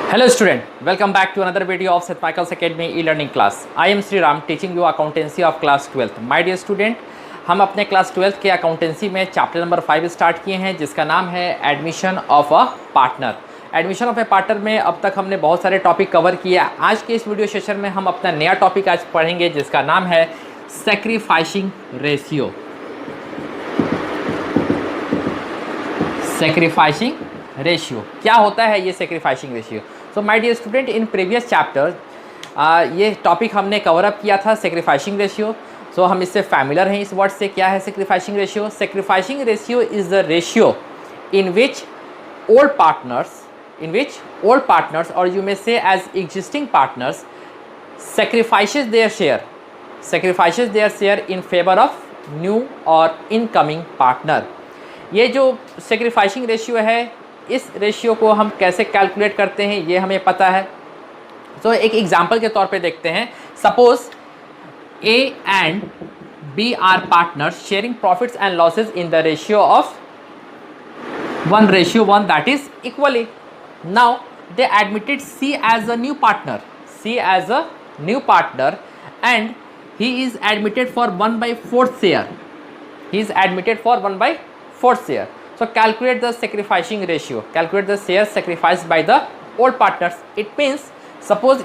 Hello student, welcome back to another video of St. Michael's Academy e-learning class. I am Sri Ram teaching you accountancy of class 12th. My dear student, हम अपने class 12th के accountancy में chapter number 5 start किए हैं जिसका नाम है admission of a partner. Admission of a partner में अब तक हमने बहुत सारे टॉपिक कवर किए। आज के इस वीडियो सेशन में हम अपना नया टॉपिक आज पढ़ेंगे जिसका नाम है सैक्रिफाइसिंग रेशियो। सैक्रिफाइसिंग रेशियो क्या होता है ये sacrificing ratio? So my dear student, in previous chapter ये टॉपिक हमने कवर अप किया था सैक्रिफाइसिंग रेशियो। सो हम इससे फैमिलियर हैं इस वर्ड से। क्या है sacrificing ratio? Sacrificing ratio is the ratio in which old partners or you may say as existing partners sacrifices their share in favor of new or incoming partner। ये जो sacrificing ratio है, इस ratio को हम कैसे calculate करते हैं ये हमें पता है। तो एक एग्जांपल के तौर पे देखते हैं। Suppose A and B are partners sharing profits and losses in the ratio of 1:1 that is equally. Now they admitted C as a new partner and he is admitted for 1/4 share. So calculate the sacrificing ratio. Calculate the share sacrificed by the old partners. It means suppose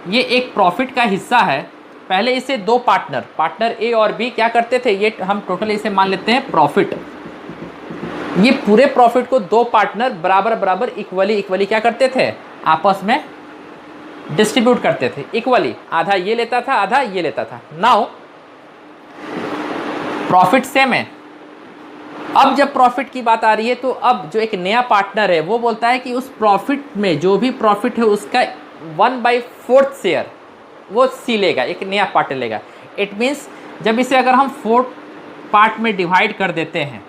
ये एक profit का हिस्सा है। पहले इसे दो partner ए और B क्या करते थे, ये हम टोटल इसे मान लेते हैं प्रॉफिट। ये पूरे प्रॉफिट को दो पार्टनर बराबर इक्वली क्या करते थे, आपस में डिस्ट्रीब्यूट करते थे इक्वली। आधा ये लेता था, आधा ये लेता था। नाउ प्रॉफिट सेम है। अब जब प्रॉफिट की बात आ रही है तो अब जो एक नया पार्टनर है वो बोलता है कि उस प्रॉफिट में जो भी प्रॉफिट है उसका 1/4 शेयर वो सी लेगा, एक नया पार्टनर लेगा। इट मीन्स जब इसे अगर हम 4 पार्ट में डिवाइड कर देते हैं,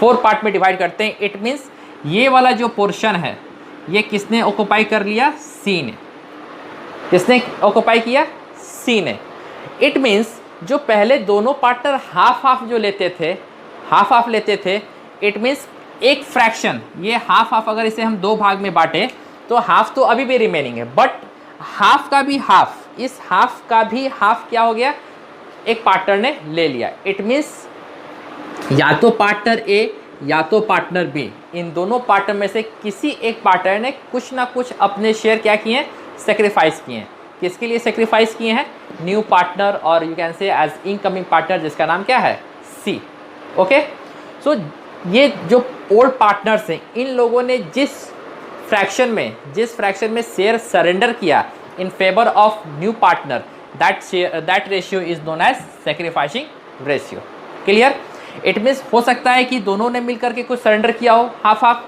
4 पार्ट में डिवाइड करते हैं, इट मीन्स ये वाला जो पोर्शन है ये किसने ऑक्युपाई कर लिया, सी ने। किसने ऑक्युपाई किया, सी ने। इट मीन्स जो पहले दोनों पार्टनर हाफ जो लेते थे, हाफ लेते थे, इट मीन्स एक फ्रैक्शन, ये हाफ अगर इसे हम 2 भाग में बांटे तो हाफ तो अभी भी रिमेनिंग है, बट हाफ का भी हाफ, इस हाफ का भी हाफ क्या हो गया, एक पार्टनर ने ले लिया। इट मीन्स या तो पार्टनर ए या तो पार्टनर बी, इन दोनों पार्टनर में से किसी एक पार्टनर ने कुछ ना कुछ अपने शेयर क्या किए हैं, सेक्रीफाइस किए हैं। किसके लिए सेक्रीफाइस किए हैं, new partner or you can say as incoming partner जिसका नाम क्या है, सी। ओके, सो ये जो ओल्ड पार्टनर्स हैं, इन लोगों ने जिस फ्रैक्शन में शेयर सरेंडर किया in favour of new partner, that ratio is known as sacrificing ratio. Clear? It means हो सकता है कि दोनों ने मिलकर के कुछ सरेंडर किया हो हाफ,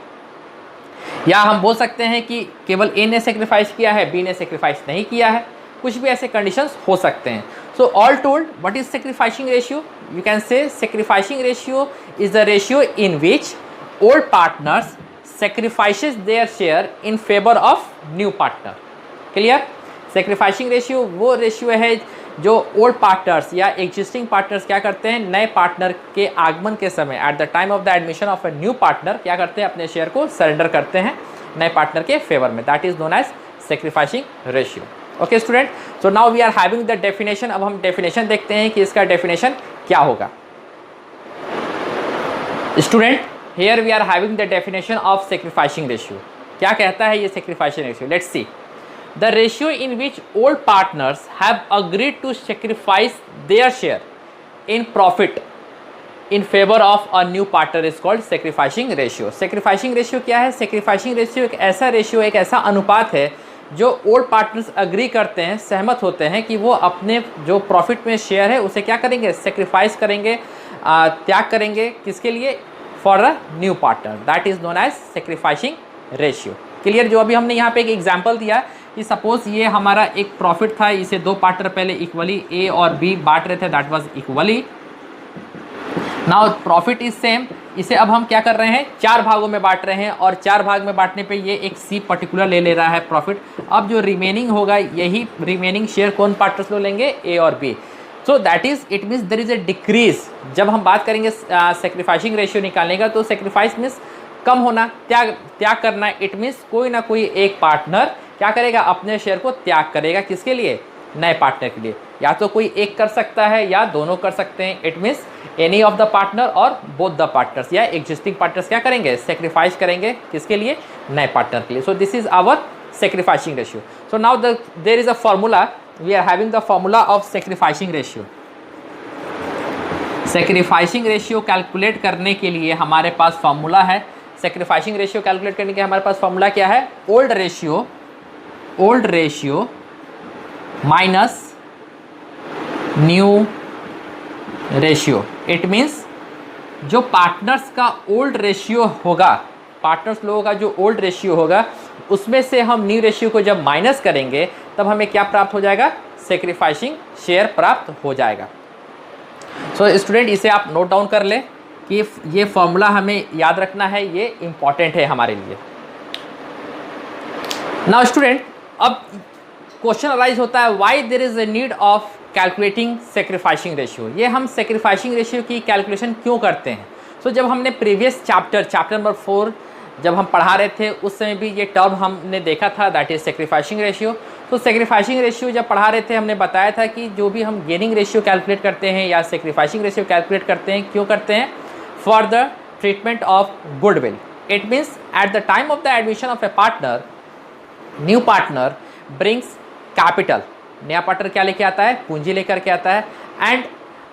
या हम बोल सकते हैं कि केवल ए ने सेक्रीफाइस किया है, बी ने सेक्रीफाइस नहीं किया है। कुछ भी ऐसे कंडीशंस हो सकते हैं। So all told, what is sacrificing ratio? You can से sacrificing ratio is the ratio in which old partners sacrifices their share in favour of new partner. Clear? Sacrificing ratio वो रेशियो है जो old partners या existing partners क्या करते हैं, नए partner के आगमन के समय, eight the time of the admission of a new partner, क्या करते हैं, अपने शेयर को सरेंडर करते हैं नए पार्टनर के फेवर में। That is known as sacrificing ratio. Okay student, so now we are having the definition. अब हम डेफिनेशन देखते हैं कि इसका डेफिनेशन क्या होगा। Student, here we are having the definition of sacrificing ratio. क्या कहता है ये sacrificing ratio? Let's see. The ratio in which old partners have agreed to sacrifice their share in profit in favor of a new partner is called sacrificing ratio. Sacrificing ratio क्या है? Sacrificing ratio एक ऐसा ratio, एक ऐसा अनुपात है जो old partners agree करते हैं, सहमत होते हैं कि वो अपने जो प्रॉफिट में शेयर है उसे क्या करेंगे, सेक्रीफाइस करेंगे, त्याग करेंगे। किसके लिए? For a new partner. That is known as sacrificing ratio. Clear? जो अभी हमने यहाँ पे एक एग्जाम्पल दिया कि सपोज ये हमारा एक प्रॉफिट था, इसे दो पार्टनर पहले इक्वली ए और बी बांट रहे थे, that was equally. Now profit is same, इसे अब हम क्या कर रहे हैं, 4 भागों में बांट रहे हैं और 4 भाग में बांटने पे ये एक सी पर्टिकुलर ले रहा है प्रॉफिट। अब जो रिमेनिंग होगा, यही रिमेनिंग शेयर कौन पार्टनर्स लोग लेंगे, ए और B. So that is, it means there is a decrease. जब हम बात करेंगे सेक्रीफाइसिंग रेशियो निकालने का, तो सेक्रीफाइस मीन्स कम होना, त्याग करना, इट मीन्स कोई ना कोई एक पार्टनर क्या करेगा, अपने शेयर को त्याग करेगा, किसके लिए, नए पार्टनर के लिए। या तो कोई एक कर सकता है या दोनों कर सकते हैं, it means any of the partner और बोथ द पार्टनर्स, या एग्जिस्टिंग पार्टनर्स क्या करेंगे, सेक्रीफाइस करेंगे, किसके लिए, नए पार्टनर के लिए। So this is our sacrificing ratio. So now there is a formula, we are having the formula of sacrificing ratio. Sacrificing ratio calculate करने के लिए हमारे पास फॉर्मूला है। Sacrificing ratio कैलकुलेट करने के हमारे पास फॉर्मूला क्या है, old ratio minus new ratio. It means जो पार्टनर्स का ओल्ड रेशियो होगा, पार्टनर्स लोगों का जो ओल्ड रेशियो होगा, उसमें से हम न्यू रेशियो को जब माइनस करेंगे तब हमें क्या प्राप्त हो जाएगा, सेक्रीफाइसिंग शेयर प्राप्त हो जाएगा। सो स्टूडेंट इसे आप नोट डाउन कर ले कि ये फॉर्मूला हमें याद रखना है, ये इंपॉर्टेंट है हमारे लिए। नाउ स्टूडेंट, अब क्वेश्चन अराइज होता है, why there is a need of calculating sacrificing ratio. ये हम सेक्रीफाइसिंग रेशियो की कैलकुलेशन क्यों करते हैं। सो जब हमने प्रीवियस चैप्टर नंबर 4 जब हम पढ़ा रहे थे उस समय भी ये टर्म हमने देखा था, दैट इज सेक्रीफाइसिंग रेशियो। तो सेक्रीफाइसिंग रेशियो जब पढ़ा रहे थे हमने बताया था कि जो भी हम गेनिंग रेशियो कैलकुलेट करते हैं या सेक्रीफाइसिंग रेशियो कैलकुलेट करते हैं, क्यों करते हैं, for the treatment of goodwill. It means eight the time of the admission of a partner, new partner brings capital. नया पार्टनर क्या लेके आता है, पूंजी लेकर के आता है, and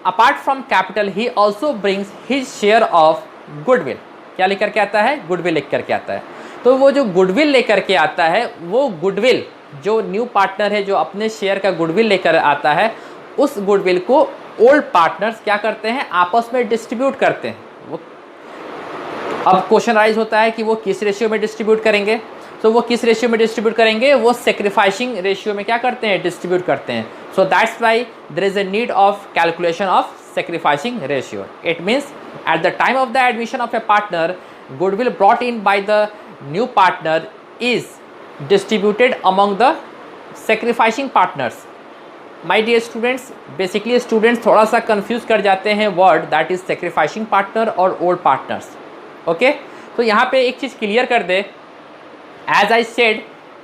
apart from capital he also brings his share of goodwill. क्या लेकर के आता है, गुडविल लेकर के आता है। तो वो जो गुडविल लेकर के आता है, वो गुडविल जो न्यू पार्टनर है जो अपने शेयर का गुडविल लेकर आता है, उस गुडविल को ओल्ड पार्टनर्स क्या करते हैं, आपस में डिस्ट्रीब्यूट करते हैं। वो अब क्वेश्चन राइज होता है कि वो किस रेशियो में डिस्ट्रीब्यूट करेंगे। तो वो किस रेशियो में डिस्ट्रीब्यूट करेंगे, वो सेक्रीफाइसिंग रेशियो में क्या करते हैं, डिस्ट्रीब्यूट करते हैं। So that's why there is a need of calculation of sacrificing ratio. It means at the time of the admission of a partner, goodwill brought in by the new partner is distributed among the sacrificing partners. My dear students, basically students थोड़ा सा confuse कर जाते हैं word that is sacrificing partner और old partners. Okay? तो यहाँ पे एक चीज़ क्लियर कर दे, as I said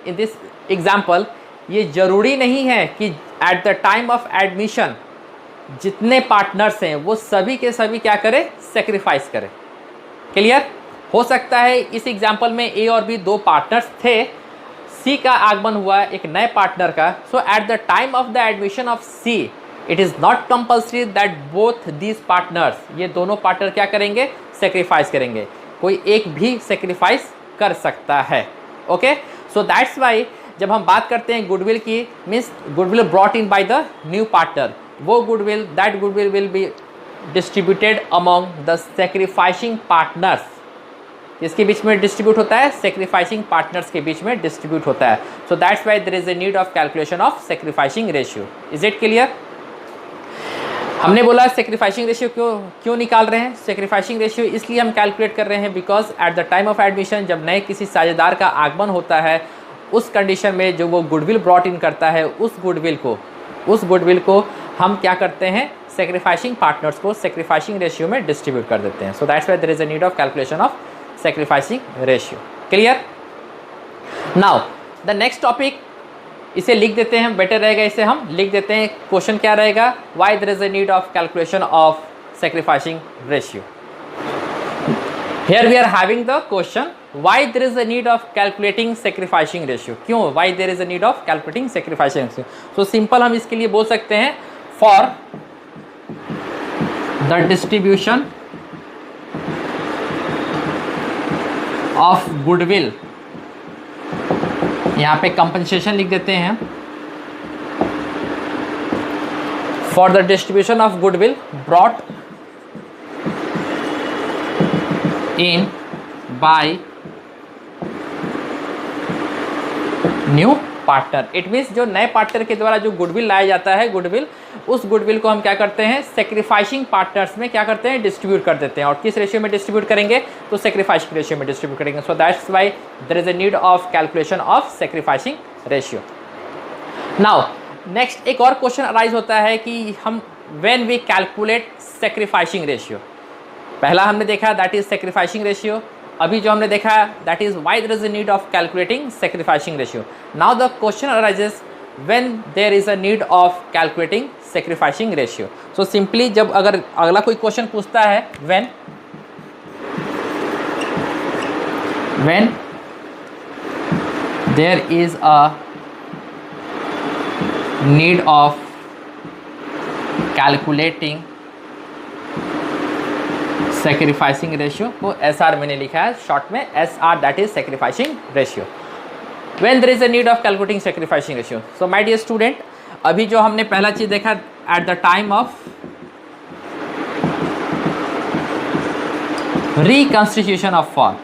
in this example, ये ज़रूरी नहीं है कि at the time of admission जितने पार्टनर्स हैं वो सभी के सभी क्या करें, सेक्रीफाइस करें। क्लियर हो सकता है इस एग्जांपल में ए और बी दो पार्टनर्स थे, सी का आगमन हुआ एक नए पार्टनर का। So at the time of the admission of C, it is not compulsory that both these partners, ये दोनों पार्टनर क्या करेंगे, सेक्रीफाइस करेंगे। कोई एक भी सेक्रीफाइस कर सकता है। ओके, सो दैट्स वाई जब हम बात करते हैं गुडविल की, means goodwill brought in by the new partner, वो goodwill, that goodwill will be distributed among the sacrificing partners. किसके बीच में डिस्ट्रीब्यूट होता है, सेक्रीफाइसिंग पार्टनर्स के बीच में डिस्ट्रीब्यूट होता है। So that's why there is a need of calculation of sacrificing ratio. Is it clear? हमने बोला सेक्रीफाइसिंग रेशियो क्यों निकाल रहे हैं। सेक्रीफाइसिंग रेशियो इसलिए हम कैलकुलेट कर रहे हैं because at the time of admission, जब नए किसी साझेदार का आगमन होता है, उस कंडीशन में जो वो गुडविल ब्रॉट इन करता है, उस गुडविल को हम क्या करते हैं, सेक्रीफाइसिंग पार्टनर्स को सेक्रीफाइसिंग रेशियो में डिस्ट्रीब्यूट कर देते हैं। So that's why there is a need of calculation of sacrificing ratio. Clear? Now the next topic, इसे लिख देते हैं, बेटर रहेगा इसे हम लिख देते हैं। क्वेश्चन क्या रहेगा, why there is a need of calculation of sacrificing ratio. Here we are having the question, why there is a need of calculating sacrificing ratio. क्यों, why there is a need of calculating sacrificing ratio. So simple हम इसके लिए बोल सकते हैं, for the distribution of goodwill, यहाँ पे compensation लिख देते हैं, for the distribution of goodwill brought in by new partner. It means जो नए पार्टनर के द्वारा जो गुडविल लाया जाता है, गुडविल, उस गुडविल को हम क्या करते हैं, सेक्रीफाइसिंग पार्टनर्स में क्या करते हैं, डिस्ट्रीब्यूट कर देते हैं। और किस रेशियो में डिस्ट्रीब्यूट करेंगे, तो सेक्रीफाइसिंग रेशियो में डिस्ट्रीब्यूट करेंगे। So that's why there is a need of calculation of sacrificing ratio. Now next एक और क्वेश्चन अराइज होता है कि हम when we calculate sacrificing ratio, पहला हमने देखा दैट इज सेक्रीफाइसिंग रेशियो, अभी जो हमने देखा that is why there is a need of calculating sacrificing ratio. Now the question arises when there is a need of calculating sacrificing ratio. So simply जब अगर अगला कोई क्वेश्चन पूछता है when there is a need of calculating sacrificing ratio, वो SR मैंने लिखा है शॉर्ट में, SR that is sacrificing ratio. When there is a need of calculating sacrificing ratio. So my dear student, अभी जो हमने पहला चीज देखा eight the time of reconstitution of form,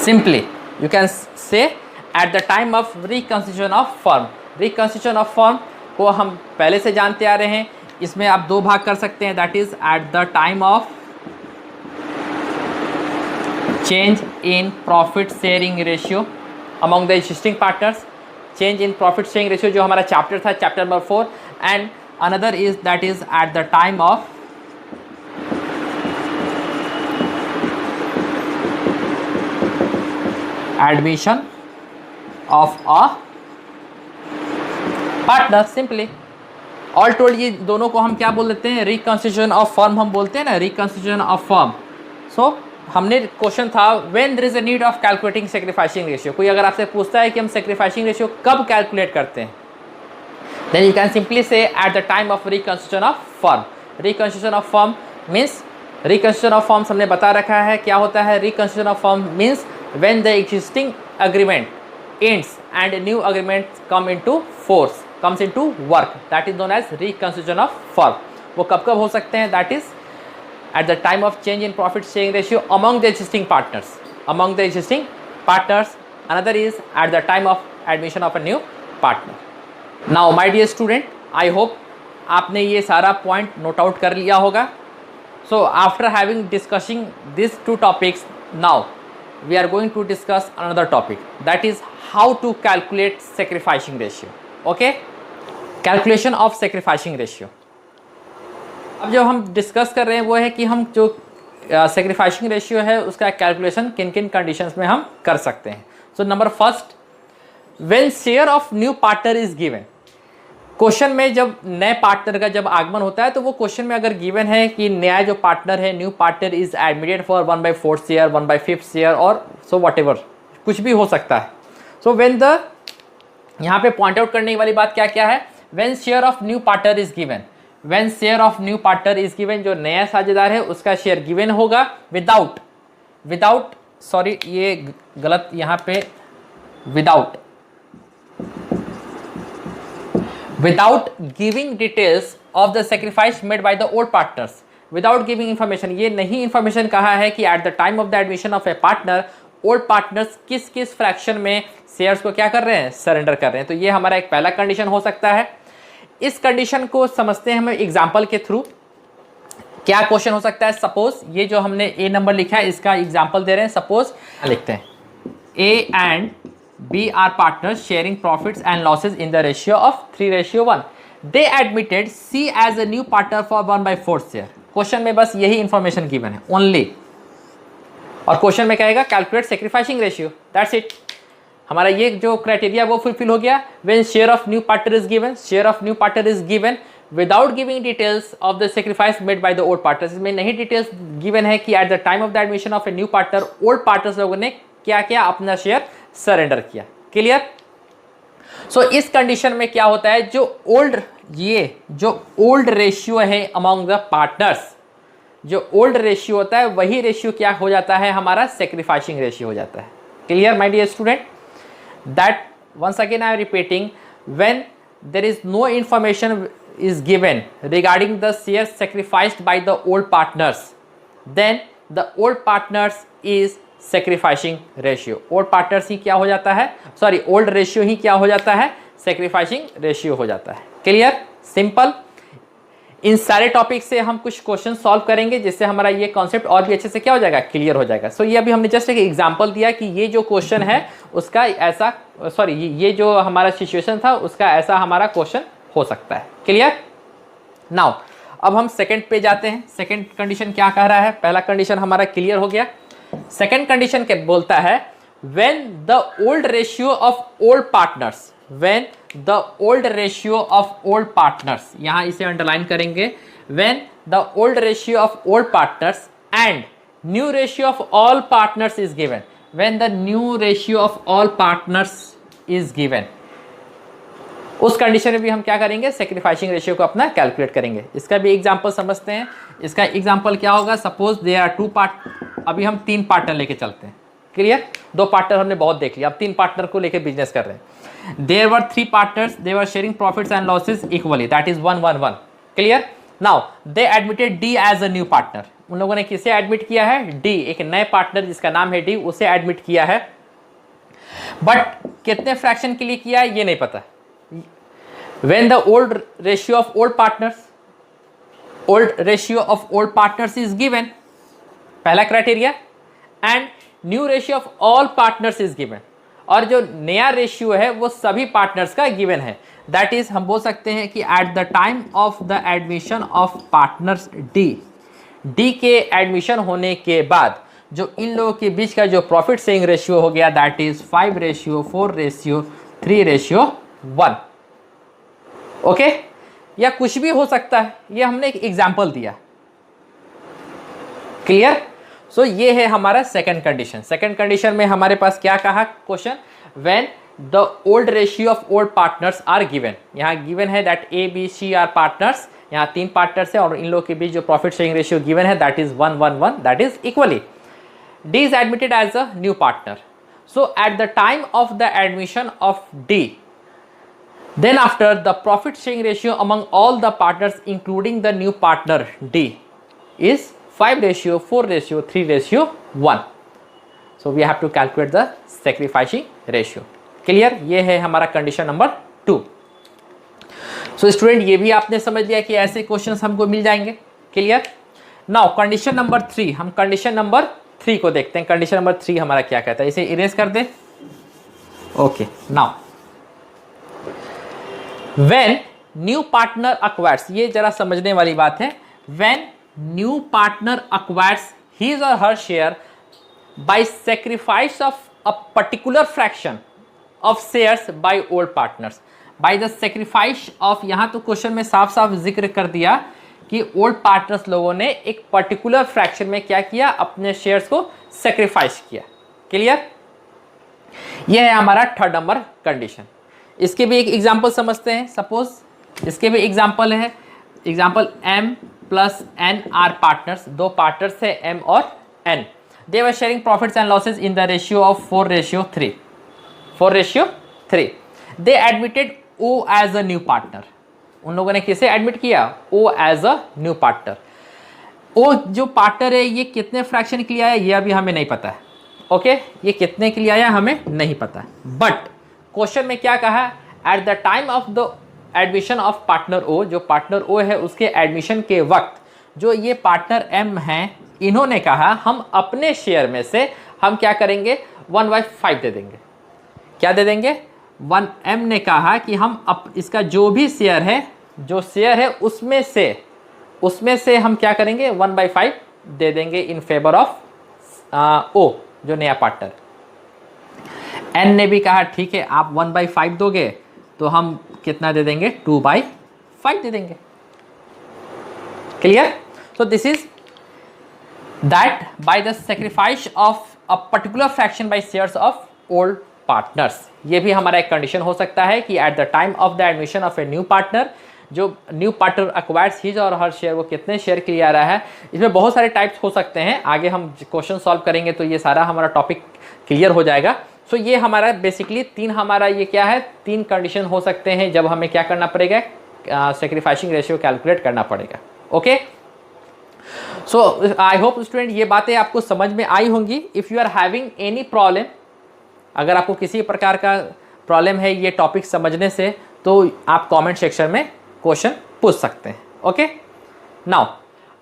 simply you can say at the time of reconstitution of firm। reconstitution of firm को हम पहले से जानते आ रहे हैं, इसमें आप दो भाग कर सकते हैं, that is eight the time of change in profit sharing ratio among the existing partners, change in profit sharing ratio जो हमारा चैप्टर था, chapter number 4, and another is that is eight the time of admission of a partner. Simply all told ये दोनों को हम क्या बोल देते हैं, रिकंस्टिट्यूशन ऑफ फर्म हम बोलते हैं ना, रिकंस्टिट्यूशन ऑफ फर्म। सो हमने क्वेश्चन था when there is a need of calculating sacrificing ratio. कोई अगर आपसे पूछता है कि हम सैक्रिफाइसिंग रेशियो कब कैलकुलेट करते हैं, देन यू कैन सिंपली से eight the time of reconstitution of firm. Reconstitution of firm means, reconstitution of firms हमने बता रखा है क्या होता है। Reconstitution of firm means when the existing agreement ends and a new agreement comes into work, that is known as reconstitution of firm। वो कब कब हो सकते हैं, that is at the time of change in profit sharing ratio among the existing partners, another is at the time of admission of a new partner। now my dear student, I hope आपने ये सारा point note out कर लिया होगा। so after having discussing these two topics, now we are going to discuss another topic, that is how to calculate sacrificing ratio। okay, calculation of sacrificing ratio। अब जो हम discuss कर रहे हैं वो है कि हम जो sacrificing ratio है उसका कैलकुलेशन किन किन कंडीशंस में हम कर सकते हैं। So number first, when share of new partner is given. Question में जब नए पार्टनर का जब आगमन होता है तो वो क्वेश्चन में अगर गिवन है कि नया जो पार्टनर है, new partner is admitted for 1/4 share, 1/5 share और सो व्हाटएवर, कुछ भी हो सकता है। सो व्हेन द, यहाँ पे पॉइंट आउट करने वाली बात क्या क्या है, when share of new partner is given. When share of new partner is given, जो नया साझेदार है उसका शेयर गिवन होगा विदाउट सॉरी ये गलत यहाँ पे, without giving details of the sacrifice made by the old partners, without giving information। ये नहीं इंफॉर्मेशन कहा है कि at the time of the admission of a partner, old partners किस किस फ्रैक्शन में शेयर्स को क्या कर रहे हैं, सरेंडर कर रहे हैं। तो ये हमारा एक पहला कंडीशन हो सकता है। इस कंडीशन को समझते हैं हम एग्जाम्पल के थ्रू। क्या क्वेश्चन हो सकता है, सपोज ये जो हमने ए नंबर लिखा है इसका एग्जाम्पल दे रहे हैं। सपोज लिखते हैं A and B are partners sharing profits and losses in the ratio of 3:1। They admitted C as a new partner for 1/4 share। Question में बस यही इंफॉर्मेशन गिवन है ओनली, और क्वेश्चन में कहेगा calculate sacrificing ratio, that's it. हमारा ये जो क्राइटेरिया वो फुलफिल हो गया। When share of new partner is given, share of new partner is given without giving details of the sacrifice made by the old partners. इसमें नहीं details given है कि eight the time of the admission of a new partner old partners लोगों ने क्या क्या अपना share surrender किया। क्लियर। सो इस कंडीशन में क्या होता है, जो ओल्ड रेशियो है अमॉन्ग द पार्टनर्स, जो ओल्ड रेशियो होता है वही रेशियो क्या हो जाता है, हमारा सैक्रिफाइसिंग रेशियो हो जाता है। Clear my dear student, that once again I am repeating, when there is no information is given regarding the shares sacrificed by the old partners, then the old partners is sacrificing ratio। old partners ही क्या हो जाता है, sorry old ratio ही क्या हो जाता है, sacrificing ratio हो जाता है। Clear, simple. इन सारे टॉपिक से हम कुछ क्वेश्चन सॉल्व करेंगे जिससे हमारा ये कॉन्सेप्ट और भी अच्छे से क्या हो जाएगा, क्लियर हो जाएगा। सो ये अभी हमने जस्ट एक एग्जांपल दिया कि ये जो क्वेश्चन है उसका ऐसा, सॉरी ये जो हमारा सिचुएशन था उसका ऐसा हमारा क्वेश्चन हो सकता है। क्लियर। नाउ अब हम सेकंड पे जाते हैं। सेकंड कंडीशन क्या कह रहा है? पहला कंडीशन हमारा क्लियर हो गया। सेकंड कंडीशन क्या बोलता है? When the old ratio of old partners, when the old ratio of old partners, यहां इसे अंडरलाइन करेंगे, when the old ratio of old partners and new ratio of all partners is given, when the new ratio of all partners is given, उस condition में भी हम क्या करेंगे? Sacrificing ratio को अपना कैलकुलेट करेंगे। इसका भी एग्जांपल समझते हैं। इसका एग्जांपल क्या होगा? सपोज देयर आर 2 पार्ट, अभी हम 3 पार्टनर लेके चलते हैं। क्लियर? 2 पार्टनर हमने बहुत देख लिया, अब 3 पार्टनर को लेके बिजनेस कर रहे हैं। There were 3 partners, they were sharing profits and losses equally, that is 1-1-1। Clear? Now they admitted D as a new partner. उन लोगों ने किसे एडमिट किया है? डी, एक नए पार्टनर जिसका नाम है डी, उसे एडमिट किया है। बट कितने फ्रैक्शन के लिए किया है ये नहीं पता। When the old ratio of old partners is given, पहला criteria, and new ratio of all partners is given, और जो नया रेशियो है वो सभी पार्टनर्स का गिवन है। दैट इज हम बोल सकते हैं कि eight the time of the admission of partners D के एडमिशन होने के बाद जो इन लोगों के बीच का जो प्रॉफिट शेयरिंग रेशियो हो गया, दैट इज 5:4:3:1। ओके, या कुछ भी हो सकता है, ये हमने एक एग्जाम्पल दिया। क्लियर? सो ये है हमारा सेकंड कंडीशन। सेकंड कंडीशन में हमारे पास क्या कहा question? When the old ratio of old partners are given, यहाँ गिवन है that A B C are partners, यहाँ 3 पार्टनर्स है और इन लोगों के बीच जो प्रॉफिट शेयरिंग रेशियो गिवन है that is 1-1-1, that is equally. D is admitted as a new partner, so at the time of the admission of D, then after the profit sharing ratio among all the partners including the new partner D is 5:4:3:1. So we have to calculate the sacrificing ratio. Clear? ये है हमारा condition number 2। So student ये भी आपने समझ लिया कि ऐसे क्वेश्चंस हमको मिल जाएंगे। क्लियर? नाउ कंडीशन नंबर 3, हम कंडीशन नंबर 3 को देखते हैं। कंडीशन नंबर 3 हमारा क्या कहता है? इसे इरेज कर दें। Okay, now When new partner acquires, ये जरा समझने वाली बात है। When new partner acquires his or her share by sacrifice of a particular fraction of shares by old partners, by the sacrifice of, यहाँ तो क्वेश्चन में साफ साफ जिक्र कर दिया कि ओल्ड पार्टनर्स लोगों ने एक पर्टिकुलर फ्रैक्शन में क्या किया? अपने शेयर्स को सेक्रीफाइस किया। क्लियर? यह है हमारा थर्ड नंबर कंडीशन। इसके भी एक एग्जाम्पल समझते हैं। सपोज इसके भी एग्जाम्पल है। Example M + N are partners, 2 partners है M और N। They were sharing profits and losses in the ratio of 4:3। They admitted O as a new partner. उन लोगों ने किसे एडमिट किया? O as a new partner. O जो partner है ये कितने फ्रैक्शन के लिए आया ये अभी हमें नहीं पता है। ओके, ये कितने के लिए आया हमें नहीं पता, बट क्वेश्चन में क्या कहा? At the time of the admission of partner ओ, जो पार्टनर ओ है उसके एडमिशन के वक्त जो ये पार्टनर एम हैं, इन्होंने कहा हम अपने शेयर में से हम क्या करेंगे? 1/5 दे देंगे। क्या दे देंगे? 1M ने कहा कि हम इसका जो भी शेयर है, जो शेयर है उसमें से हम क्या करेंगे? 1/5 दे देंगे इन फेवर ऑफ ओ, जो नया पार्टनर। एन ने भी कहा ठीक है, आप 1/5 दोगे तो हम कितना दे देंगे? 2/5 दे देंगे। Clear? So this is that by the sacrifice of a particular fraction by shares of old partners. ये भी हमारा एक कंडीशन हो सकता है कि eight the time of the admission of a new partner, जो न्यू पार्टनर एक्वायर्स हिज और हर शेयर, वो कितने शेयर के लिए आ रहा है। इसमें बहुत सारे टाइप्स हो सकते हैं, आगे हम क्वेश्चन सॉल्व करेंगे तो ये सारा हमारा टॉपिक क्लियर हो जाएगा। सो ये हमारा बेसिकली 3 हमारा ये क्या है? 3 कंडीशन हो सकते हैं जब हमें क्या करना पड़ेगा? सेक्रीफाइसिंग रेशियो कैलकुलेट करना पड़ेगा। Okay, so I hope student ये बातें आपको समझ में आई होंगी। If you are having any problem, अगर आपको किसी प्रकार का प्रॉब्लम है ये टॉपिक समझने से, तो आप कमेंट सेक्शन में क्वेश्चन पूछ सकते हैं। ओके, नाउ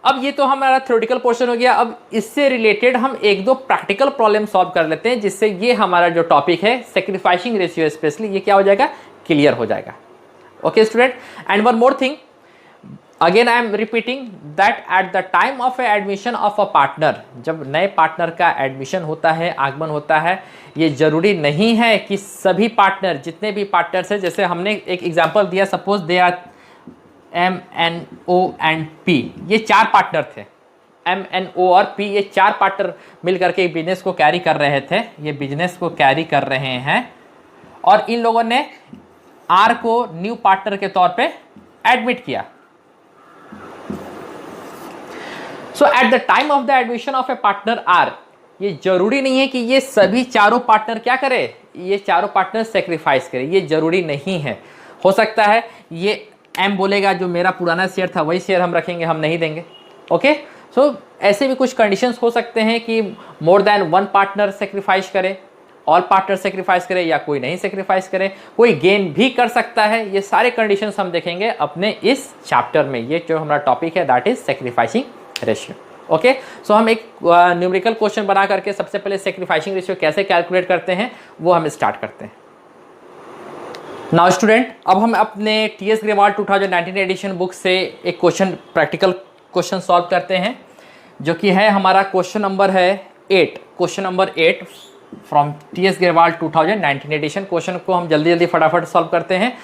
अब ये तो हमारा थ्योरेटिकल पोर्शन हो गया। अब इससे रिलेटेड हम 1-2 प्रैक्टिकल प्रॉब्लम सॉल्व कर लेते हैं, जिससे ये हमारा जो टॉपिक है सेक्रीफाइसिंग रेशियो स्पेशली, ये क्या हो जाएगा? क्लियर हो जाएगा। Okay student, and one more thing, again I am repeating that at the time of admission of a partner, जब नए पार्टनर का एडमिशन होता है, आगमन होता है, ये जरूरी नहीं है कि सभी पार्टनर, जितने भी पार्टनर्स हैं, जैसे हमने एक एग्जांपल दिया, suppose they are M N O and P, ये 4 पार्टनर थे, एम एन ओ और पी, ये 4 पार्टनर मिलकर के बिजनेस को कैरी कर रहे थे, ये बिजनेस को कैरी कर रहे हैं, और इन लोगों ने आर को न्यू पार्टनर के तौर पे एडमिट किया। So at the time of the admission of a partner R, ये जरूरी नहीं है कि ये सभी चारों पार्टनर क्या करे, ये चारों पार्टनर सेक्रीफाइस करे, ये जरूरी नहीं है। हो सकता है ये एम बोलेगा जो मेरा पुराना शेयर था वही शेयर हम रखेंगे, हम नहीं देंगे। ओके, सो ऐसे भी कुछ कंडीशंस हो सकते हैं कि more than one partner sacrifice करे, ऑल पार्टनर सेक्रीफाइस करे, या कोई नहीं सेक्रीफाइस करे, कोई गेन भी कर सकता है। ये सारे कंडीशंस हम देखेंगे अपने इस चैप्टर में। ये जो हमारा टॉपिक है that is sacrificing ratio. Okay, so हम एक न्यूमेरिकल क्वेश्चन बना करके सबसे पहले सेक्रीफाइसिंग रेशियो कैसे कैलकुलेट करते हैं वो हम स्टार्ट करते हैं। नाउ स्टूडेंट, अब हम अपने टीएस ग्रेवाल 2019 एडिशन बुक से एक क्वेश्चन, प्रैक्टिकल क्वेश्चन सॉल्व करते हैं, जो कि है हमारा क्वेश्चन नंबर है 8, question number 8 from TS Grewal 2019 edition. Question को हम जल्दी जल्दी फटाफट सॉल्व करते हैं।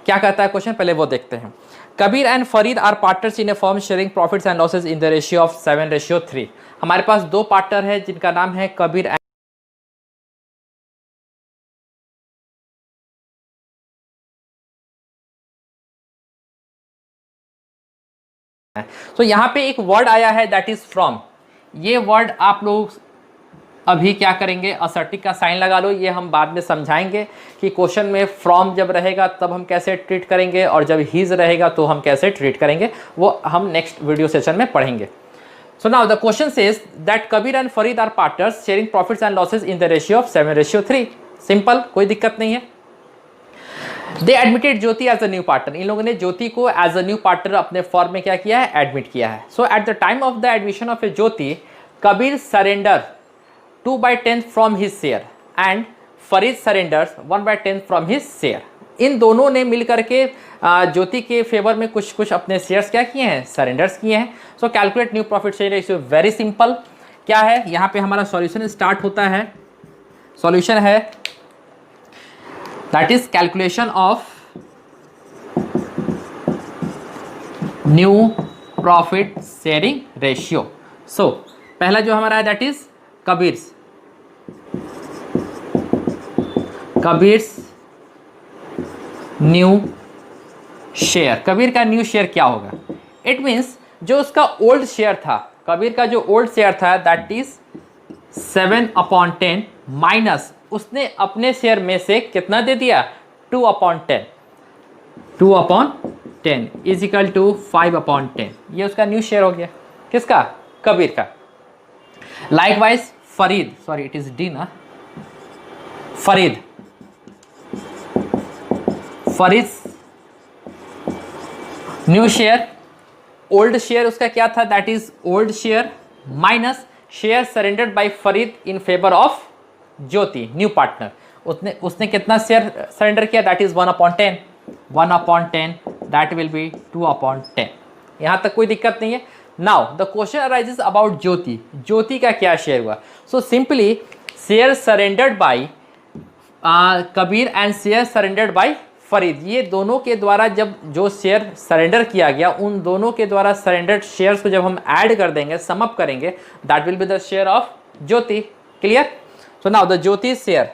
क्या कहता है क्वेश्चन, पहले वो देखते हैं। Kabir and Farid are partners in a firm sharing profits and losses in the ratio of 7:3। हमारे पास 2 पार्टनर है जिनका नाम है कबीर एंड तो यहाँ पे एक वर्ड आया है दैट इज फ्रॉम। ये वर्ड आप लोग अभी क्या करेंगे, असर्टिव का साइन लगा लो, ये हम बाद में समझाएंगे कि क्वेश्चन में फ्रॉम जब रहेगा तब हम कैसे ट्रीट करेंगे, और जब हीज रहेगा तो हम कैसे ट्रीट करेंगे, वो हम नेक्स्ट वीडियो सेशन में पढ़ेंगे। So now the question says that Kabir and Farid are partners sharing profits and losses in the ratio of 7:3। Simple, कोई दिक्कत नहीं है। They admitted Jyoti as a new partner, इन लोगों ने ज्योति को एज अ न्यू पार्टनर अपने फॉर्म में क्या किया है, एडमिट किया है। So at the time of the admission of a Jyoti, Kabir surrender 2/10 from his share and Farid surrenders 1/10 from his share. इन दोनों ने मिलकर के ज्योति के फेवर में कुछ कुछ अपने शेयर्स क्या किए हैं, सरेंडर्स किए हैं। सो calculate new profit share ratio, very simple. क्या है, यहाँ पे हमारा सॉल्यूशन स्टार्ट होता है। सॉल्यूशन है that is calculation of new profit sharing ratio. So पहला जो हमारा है that is Kabir's new share. Kabir का न्यू शेयर क्या होगा, इट मीन्स जो उसका ओल्ड शेयर था, कबीर का जो ओल्ड शेयर था दैट इज 7/10 माइनस उसने अपने शेयर में से कितना दे दिया, 2/10। 2/10 इज इक्वल टू 5/10। ये उसका न्यू शेयर हो गया, किसका, कबीर का। Likewise Farid, sorry it is D ना, Farid new share, old share उसका क्या था, that is old share minus share surrendered by Farid in favour of Jyoti new partner. उसने कितना शेयर सरेंडर किया, that is 1/10। 1/10 that will be 2/10। यहाँ तक कोई दिक्कत नहीं है। Now the question arises about Jyoti, Jyoti का क्या शेयर हुआ। So simply share surrendered by Kabir and share surrendered by Farid, ये दोनों के द्वारा जब जो शेयर सरेंडर किया गया, उन दोनों के द्वारा सरेंडर्ड शेयर्स को जब हम ऐड कर देंगे, सम अप करेंगे, that will be the share of Jyoti. Clear. So now the Jyoti's share,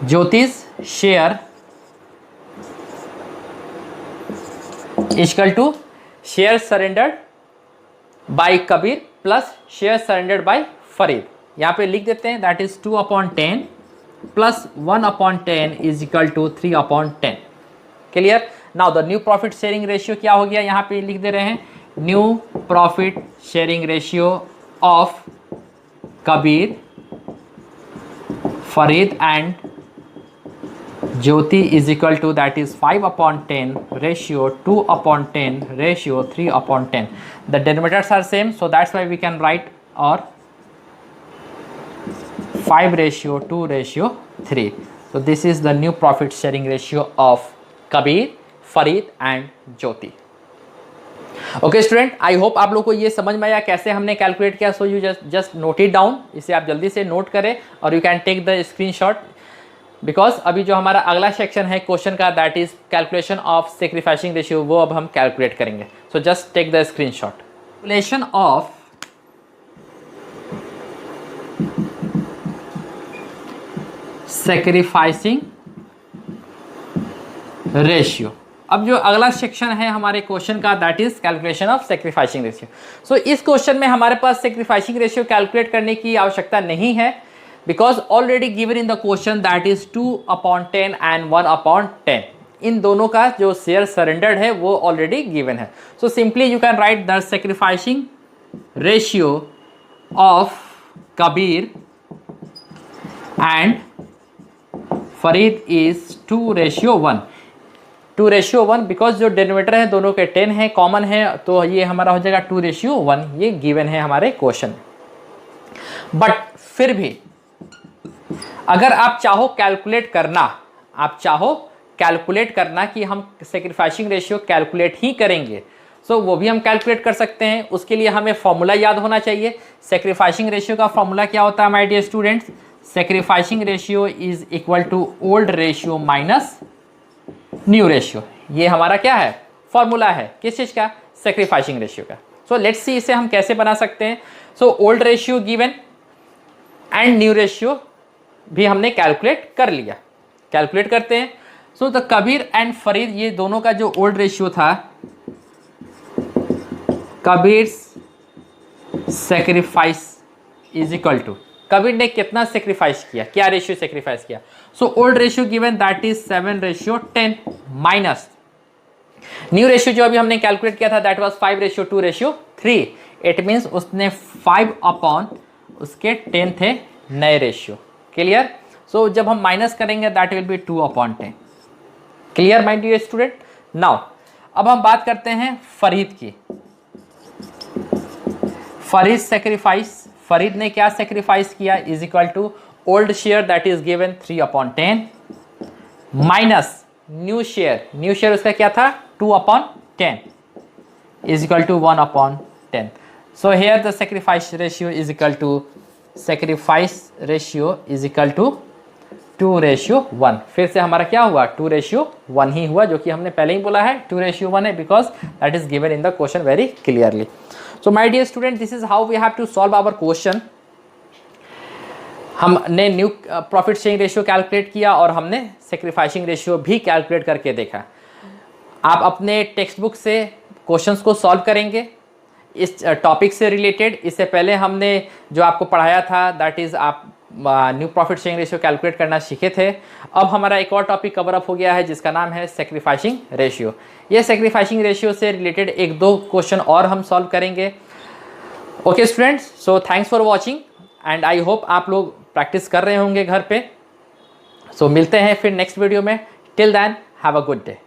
Jyoti's share equal to share surrendered by Kabir plus share surrendered by Farid. यहाँ पे लिख देते हैं that is 2/10 plus 1/10 is equal to 3/10। Clear. Now the new profit sharing ratio क्या हो गया, यहाँ पे लिख दे रहे हैं new profit sharing ratio of Kabir, Farid and Jyoti is equal to that is 5/10 ratio 2/10 ratio 3/10. The denominators are same, so that's why we can write or 5:2:3. So this is the new profit sharing ratio of Kabir, Farid and Jyoti. Okay student, I hope आप लोग को ये समझ में आया कैसे हमने calculate किया। So you just note it down, इसे आप जल्दी से नोट करें और you can take the screenshot, because अभी जो हमारा अगला सेक्शन है क्वेश्चन का, that is calculation of sacrificing ratio, वो अब हम कैलकुलेट करेंगे। So just take the screenshot. Calculation of sacrificing ratio. अब जो अगला सेक्शन है हमारे क्वेश्चन का, that is calculation of sacrificing ratio. So इस क्वेश्चन में हमारे पास सैक्रिफाइसिंग रेशियो कैलकुलेट करने की आवश्यकता नहीं है, because already given in the question that is 2/10 and 1/10। इन दोनों का जो शेयर सरेंडर्ड है वो ऑलरेडी गिवन है। So simply you can write the sacrificing ratio of Kabir and Farid is 2:1। 2:1 because जो डिनोमिनेटर है दोनों के 10 है, कॉमन है, तो ये हमारा हो जाएगा 2:1। ये गिवन है हमारे क्वेश्चन। बट फिर भी अगर आप चाहो कैलकुलेट करना, कि हम सैक्रिफाइसिंग रेशियो कैलकुलेट ही करेंगे, सो वो भी हम कैलकुलेट कर सकते हैं। उसके लिए हमें फॉर्मूला याद होना चाहिए। सैक्रिफाइसिंग रेशियो का फॉर्मूला क्या होता है my dear students? Sacrificing ratio is equal to old ratio minus new ratio. ये हमारा क्या है? फॉर्मूला है। किस चीज़ का? सैक्रिफाइसिंग रेशियो का। सो लेट्स सी इसे हम कैसे बना सकते हैं। So old ratio given and new ratio भी हमने कैलकुलेट कर लिया। कैलकुलेट करते हैं। So the Kabir and Farid, ये दोनों का जो ओल्ड रेशियो था, Kabir sacrifice is equal to, Kabir ने कितना सेक्रीफाइस किया, क्या रेशियो सेक्रीफाइस किया। So old ratio given that is 7:10 minus new ratio जो अभी हमने कैलकुलेट किया था दैट वाज 5:2:3। इट मीन्स उसने 5 उसके 10 थे नए रेशियो। क्लियर? सो जब हम माइनस करेंगे that will be 2/10। Clear my dear student? Now अब हम बात करते हैं फरीद की। फरीद सेक्रीफाइस, फरीद ने क्या सेक्रीफाइस किया? Is equal to old share that is given 3/10 minus new share, new share उसका क्या था? 2/10 is equal to 1/10। So here the sacrifice ratio is equal to, sacrifice ratio is equal to 2:1। फिर से हमारा क्या हुआ? 2:1 ही हुआ, जो कि हमने पहले ही बोला है 2:1 है, because that is given in the question very clearly. So my dear student, this is how we have to solve our question. हमने new profit sharing ratio calculate किया और हमने सैक्रिफाइसिंग रेशियो भी कैलकुलेट करके देखा। आप अपने टेक्स्ट बुक से क्वेश्चंस को सॉल्व करेंगे इस टॉपिक से रिलेटेड। इससे पहले हमने जो आपको पढ़ाया था दैट इज़ आप new profit sharing ratio calculate करना सीखे थे। अब हमारा एक और टॉपिक कवर अप हो गया है जिसका नाम है सैक्रिफाइसिंग रेशियो। ये सैक्रिफाइसिंग रेशियो से रिलेटेड 1-2 क्वेश्चन और हम सॉल्व करेंगे। Okay students, so thanks for watching and I hope आप लोग प्रैक्टिस कर रहे होंगे घर पे। सो मिलते हैं फिर नेक्स्ट वीडियो में। Till then have a good day.